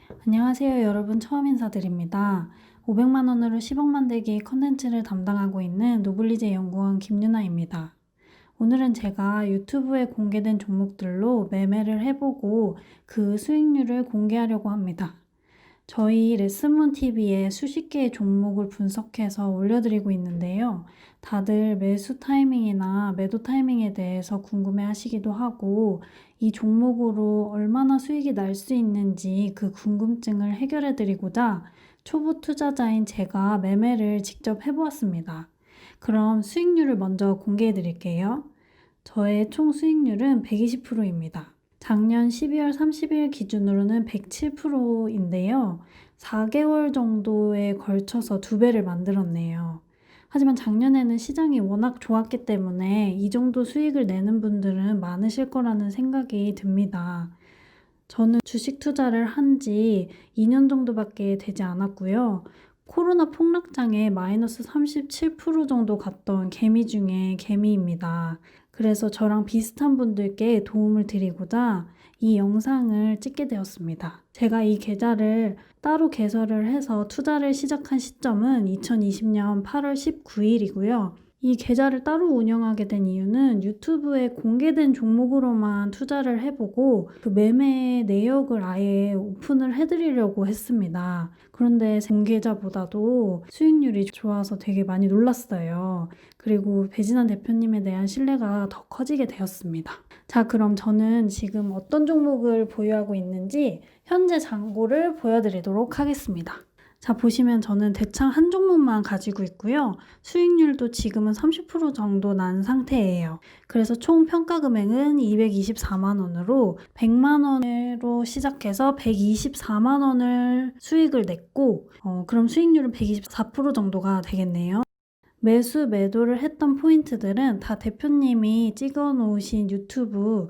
안녕하세요 여러분, 처음 인사드립니다. 500만 원으로 10억 만들기 컨텐츠를 담당하고 있는 노블리제 연구원 김유나입니다. 오늘은 제가 유튜브에 공개된 종목들로 매매를 해보고 그 수익률을 공개하려고 합니다. 저희 레슨문TV에 수십 개의 종목을 분석해서 올려드리고 있는데요. 다들 매수 타이밍이나 매도 타이밍에 대해서 궁금해 하시기도 하고, 이 종목으로 얼마나 수익이 날 수 있는지 그 궁금증을 해결해드리고자 초보 투자자인 제가 매매를 직접 해보았습니다. 그럼 수익률을 먼저 공개해드릴게요. 저의 총 수익률은 120%입니다. 작년 12월 30일 기준으로는 107%인데요. 4개월 정도에 걸쳐서 2배를 만들었네요. 하지만 작년에는 시장이 워낙 좋았기 때문에 이 정도 수익을 내는 분들은 많으실 거라는 생각이 듭니다. 저는 주식 투자를 한 지 2년 정도밖에 되지 않았고요. 코로나 폭락장에 마이너스 37% 정도 갔던 개미 중에 개미입니다. 그래서 저랑 비슷한 분들께 도움을 드리고자 이 영상을 찍게 되었습니다. 제가 이 계좌를 따로 개설을 해서 투자를 시작한 시점은 2020년 8월 19일이고요. 이 계좌를 따로 운영하게 된 이유는 유튜브에 공개된 종목으로만 투자를 해보고 그 매매 내역을 아예 오픈을 해드리려고 했습니다. 그런데 공개자보다도 수익률이 좋아서 되게 많이 놀랐어요. 그리고 배진환 대표님에 대한 신뢰가 더 커지게 되었습니다. 자, 그럼 저는 지금 어떤 종목을 보유하고 있는지 현재 잔고를 보여드리도록 하겠습니다. 자, 보시면 저는 대창 한 종목만 가지고 있고요. 수익률도 지금은 30% 정도 난 상태예요. 그래서 총 평가 금액은 224만 원으로 100만 원으로 시작해서 124만 원을 수익을 냈고, 그럼 수익률은 124% 정도가 되겠네요. 매수 매도를 했던 포인트들은 다 대표님이 찍어 놓으신 유튜브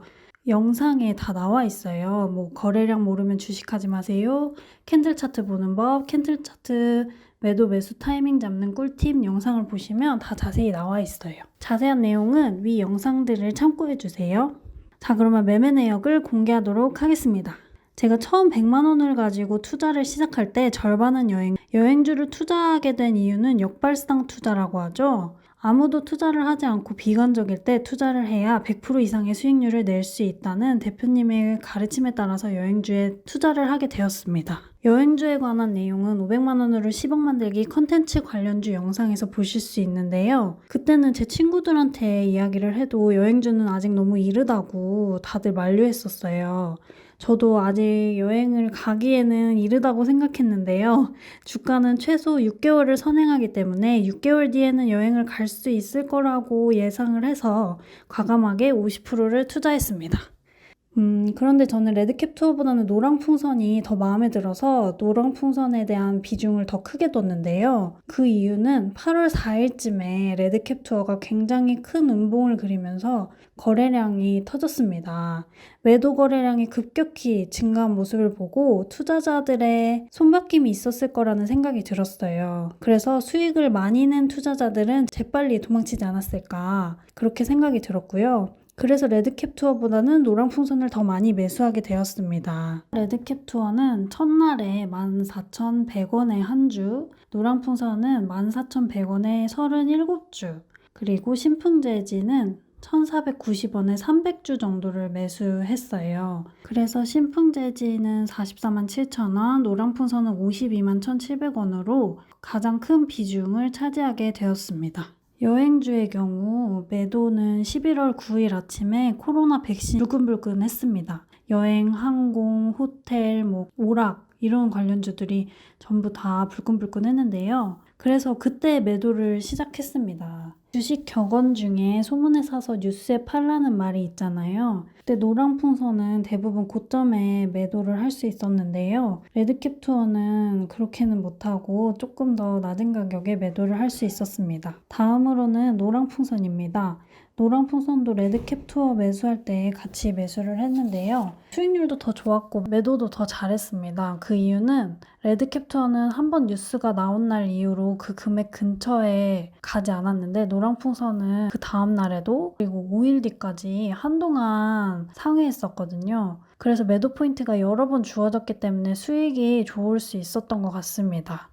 영상에 다 나와 있어요. 뭐 거래량 모르면 주식하지 마세요. 캔들 차트 보는 법, 캔들 차트 매도 매수 타이밍 잡는 꿀팁 영상을 보시면 다 자세히 나와 있어요. 자세한 내용은 위 영상들을 참고해 주세요. 자, 그러면 매매 내역을 공개하도록 하겠습니다. 제가 처음 100만 원을 가지고 투자를 시작할 때 절반은 여행주를 투자하게 된 이유는 역발상 투자라고 하죠. 아무도 투자를 하지 않고 비관적일 때 투자를 해야 100% 이상의 수익률을 낼 수 있다는 대표님의 가르침에 따라서 여행주에 투자를 하게 되었습니다. 여행주에 관한 내용은 500만 원으로 10억 만들기 컨텐츠 관련주 영상에서 보실 수 있는데요. 그때는 제 친구들한테 이야기를 해도 여행주는 아직 너무 이르다고 다들 만류했었어요. 저도 아직 여행을 가기에는 이르다고 생각했는데요. 주가는 최소 6개월을 선행하기 때문에 6개월 뒤에는 여행을 갈 수 있을 거라고 예상을 해서 과감하게 50%를 투자했습니다. 그런데 저는 레드캡 투어보다는 노랑풍선이 더 마음에 들어서 노랑풍선에 대한 비중을 더 크게 뒀는데요. 그 이유는 8월 4일쯤에 레드캡 투어가 굉장히 큰 음봉을 그리면서 거래량이 터졌습니다. 매도 거래량이 급격히 증가한 모습을 보고 투자자들의 손바뀜이 있었을 거라는 생각이 들었어요. 그래서 수익을 많이 낸 투자자들은 재빨리 도망치지 않았을까 그렇게 생각이 들었고요. 그래서 레드캡 투어보다는 노랑풍선을 더 많이 매수하게 되었습니다. 레드캡 투어는 첫날에 14,100원에 한 주, 노랑풍선은 14,100원에 37주, 그리고 신풍재지는 1,490원에 300주 정도를 매수했어요. 그래서 신풍재지는 44만 7천원, 노랑풍선은 52만 1,700원으로 가장 큰 비중을 차지하게 되었습니다. 여행주의 경우 매도는 11월 9일 아침에 코로나 백신 불끈불끈 했습니다. 여행, 항공, 호텔, 오락 이런 관련주들이 전부 다 불끈불끈 했는데요. 그래서 그때 매도를 시작했습니다. 주식 격언 중에 소문에 사서 뉴스에 팔라는 말이 있잖아요. 그때 노랑풍선은 대부분 고점에 매도를 할 수 있었는데요. 레드캡 투어는 그렇게는 못하고 조금 더 낮은 가격에 매도를 할 수 있었습니다. 다음으로는 노랑풍선입니다. 노랑풍선도 레드캡 투어 매수할 때 같이 매수를 했는데요. 수익률도 더 좋았고 매도도 더 잘했습니다. 그 이유는 레드캡 투어는 한번 뉴스가 나온 날 이후로 그 금액 근처에 가지 않았는데 노랑풍선은 그 다음 날에도 그리고 5일 뒤까지 한동안 상회했었거든요. 그래서 매도 포인트가 여러 번 주어졌기 때문에 수익이 좋을 수 있었던 것 같습니다.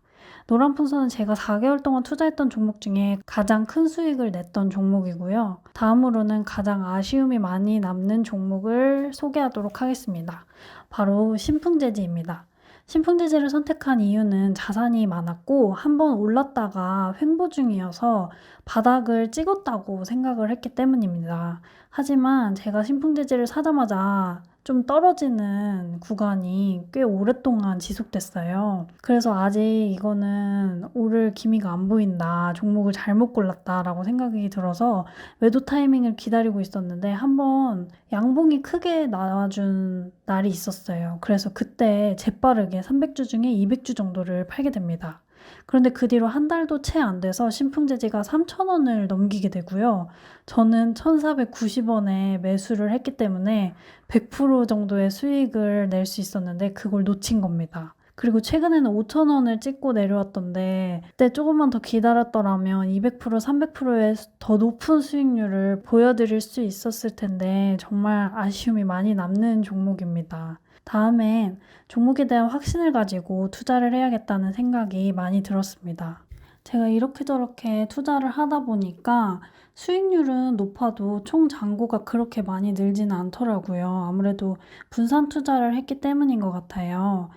노란풍선은 제가 4개월 동안 투자했던 종목 중에 가장 큰 수익을 냈던 종목이고요. 다음으로는 가장 아쉬움이 많이 남는 종목을 소개하도록 하겠습니다. 바로 신풍재지입니다. 신풍재지를 선택한 이유는 자산이 많았고 한번 올랐다가 횡보 중이어서 바닥을 찍었다고 생각을 했기 때문입니다. 하지만 제가 신풍재지를 사자마자 좀 떨어지는 구간이 꽤 오랫동안 지속됐어요. 그래서 아직 이거는 오를 기미가 안 보인다, 종목을 잘못 골랐다라고 생각이 들어서 매도 타이밍을 기다리고 있었는데 한번 양봉이 크게 나와준 날이 있었어요. 그래서 그때 재빠르게 300주 중에 200주 정도를 팔게 됩니다. 그런데 그 뒤로 한 달도 채 안 돼서 신풍재지가 3,000원을 넘기게 되고요. 저는 1,490원에 매수를 했기 때문에 100% 정도의 수익을 낼 수 있었는데 그걸 놓친 겁니다. 그리고 최근에는 5,000원을 찍고 내려왔던데 그때 조금만 더 기다렸더라면 200%, 300%의 더 높은 수익률을 보여드릴 수 있었을 텐데 정말 아쉬움이 많이 남는 종목입니다. 다음엔 종목에 대한 확신을 가지고 투자를 해야겠다는 생각이 많이 들었습니다. 제가 이렇게 저렇게 투자를 하다 보니까 수익률은 높아도 총 잔고가 그렇게 많이 늘지는 않더라고요. 아무래도 분산 투자를 했기 때문인 것 같아요.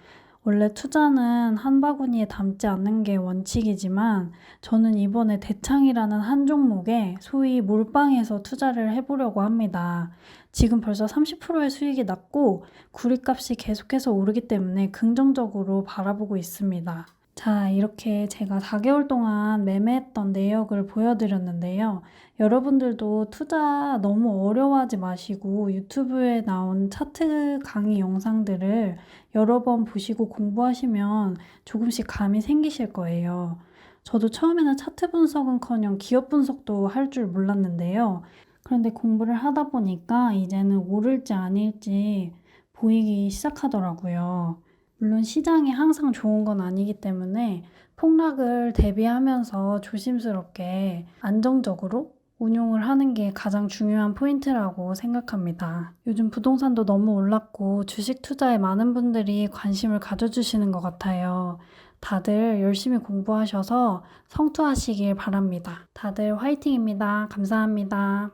원래 투자는 한 바구니에 담지 않는 게 원칙이지만 저는 이번에 대창이라는 한 종목에 소위 몰빵해서 투자를 해보려고 합니다. 지금 벌써 30%의 수익이 났고 구리값이 계속해서 오르기 때문에 긍정적으로 바라보고 있습니다. 자, 이렇게 제가 4개월 동안 매매했던 내역을 보여드렸는데요. 여러분들도 투자 너무 어려워하지 마시고 유튜브에 나온 차트 강의 영상들을 여러 번 보시고 공부하시면 조금씩 감이 생기실 거예요. 저도 처음에는 차트 분석은커녕 기업 분석도 할 줄 몰랐는데요. 그런데 공부를 하다 보니까 이제는 오를지 아닐지 보이기 시작하더라고요. 물론 시장이 항상 좋은 건 아니기 때문에 폭락을 대비하면서 조심스럽게 안정적으로 운용을 하는 게 가장 중요한 포인트라고 생각합니다. 요즘 부동산도 너무 올랐고 주식 투자에 많은 분들이 관심을 가져주시는 것 같아요. 다들 열심히 공부하셔서 성투하시길 바랍니다. 다들 화이팅입니다. 감사합니다.